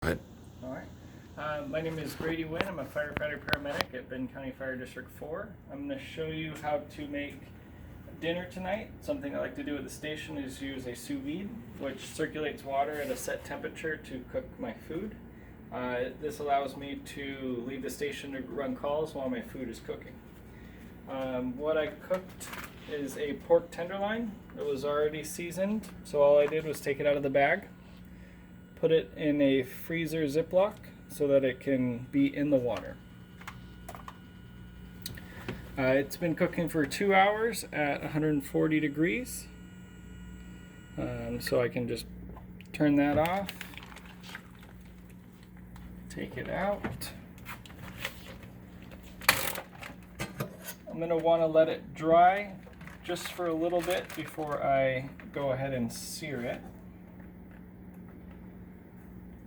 Go ahead. All right. My name is Grady Winn. I'm a firefighter paramedic at Benton County Fire District 4. I'm going to show you how to make dinner tonight. Something I like to do at the station is use a sous vide, which circulates water at a set temperature to cook my food. This allows me to leave the station to run calls while my food is cooking. What I cooked is a pork tenderloin. It was already seasoned, so all I did was take it out of the bag, put it in a freezer Ziploc so that it can be in the water. It's been cooking for 2 hours at 140 degrees. So I can just turn that off, take it out. I'm going to want to let it dry just for a little bit before I go ahead and sear it.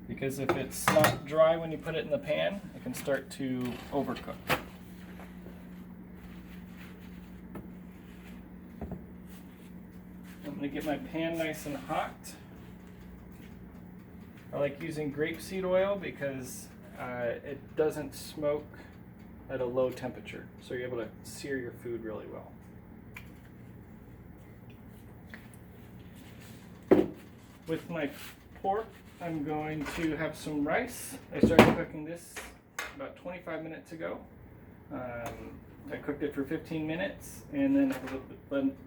Because if it's not dry when you put it in the pan, it can start to overcook. I'm going to get my pan nice and hot. I like using grapeseed oil because it doesn't smoke at a low temperature, so you're able to sear your food really well. With my pork, I'm going to have some rice. I started cooking this about 25 minutes ago. I cooked it for 15 minutes and then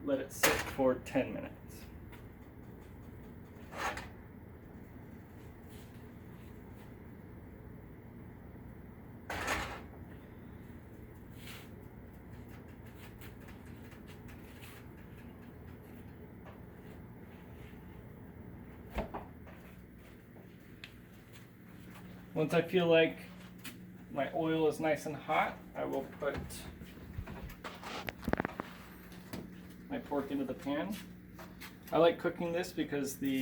let it sit for 10 minutes. Once I feel like my oil is nice and hot, I will put my pork into the pan. I like cooking this because the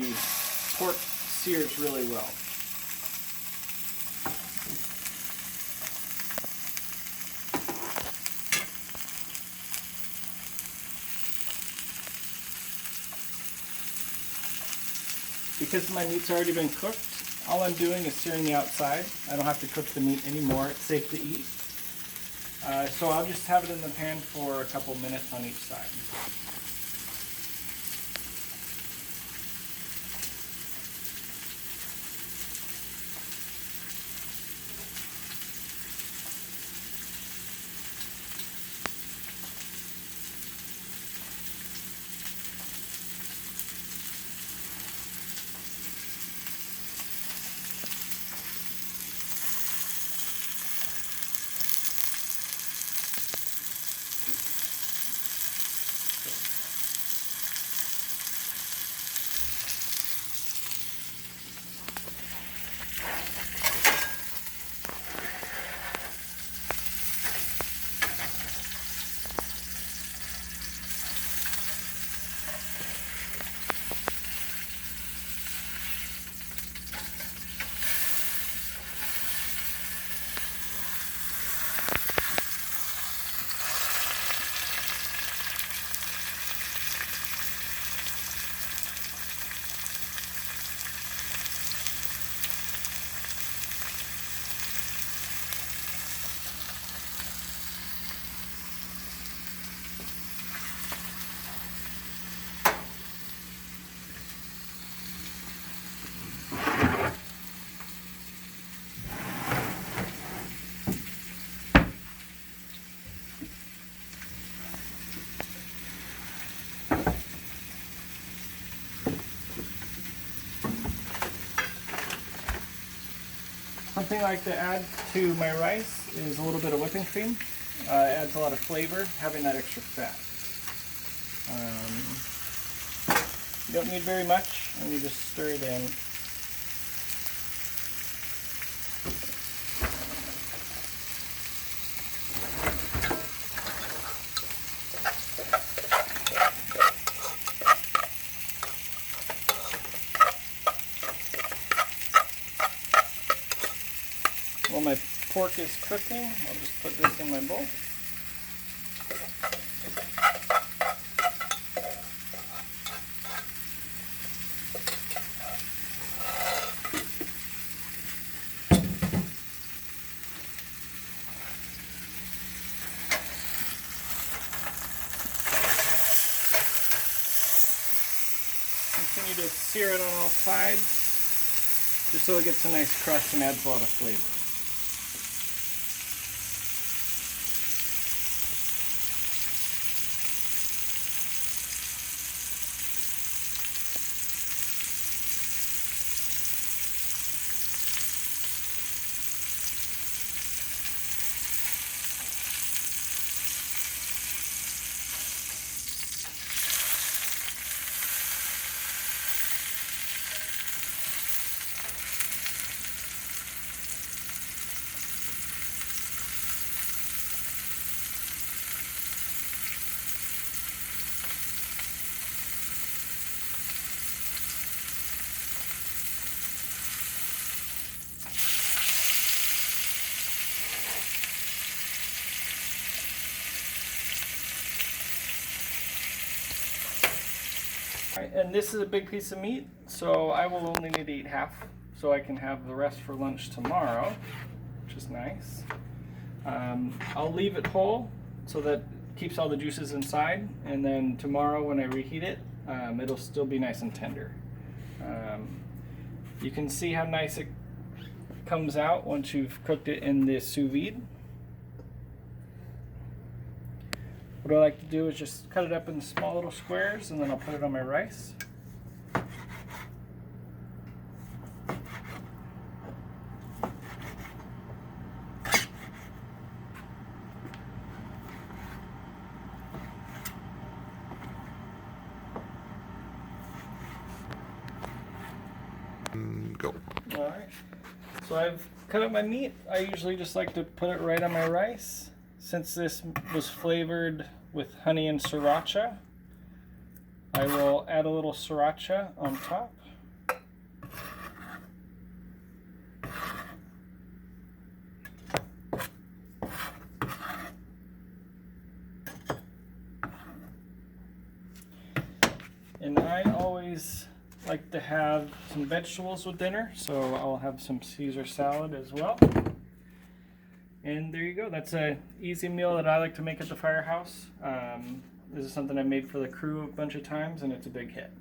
pork sears really well. Because my meat's already been cooked, all I'm doing is searing the outside. I don't have to cook the meat anymore. It's safe to eat. So I'll just have it in the pan for a couple minutes on each side. Something I like to add to my rice is a little bit of whipping cream. It adds a lot of flavor, having that extra fat. You don't need very much, and you just stir it in. While my pork is cooking, I'll just put this in my bowl. sear it on all sides, just so it gets a nice crust and adds a lot of flavor. And this is a big piece of meat, so I will only need to eat half, so I can have the rest for lunch tomorrow, which is nice. I'll leave it whole so that it keeps all the juices inside, and then tomorrow when I reheat it, it'll still be nice and tender. You can see how nice it comes out once you've cooked it in the sous vide. What I like to do is just cut it up in small little squares, and then I'll put it on my rice. Go. Alright, so I've cut up my meat. I usually just like to put it right on my rice. Since this was flavored with honey and sriracha, I will add a little sriracha on top. And I always like to have some vegetables with dinner, so I'll have some Caesar salad as well. And there you go. That's an easy meal that I like to make at the firehouse. This is something I've made for the crew a bunch of times, and it's a big hit.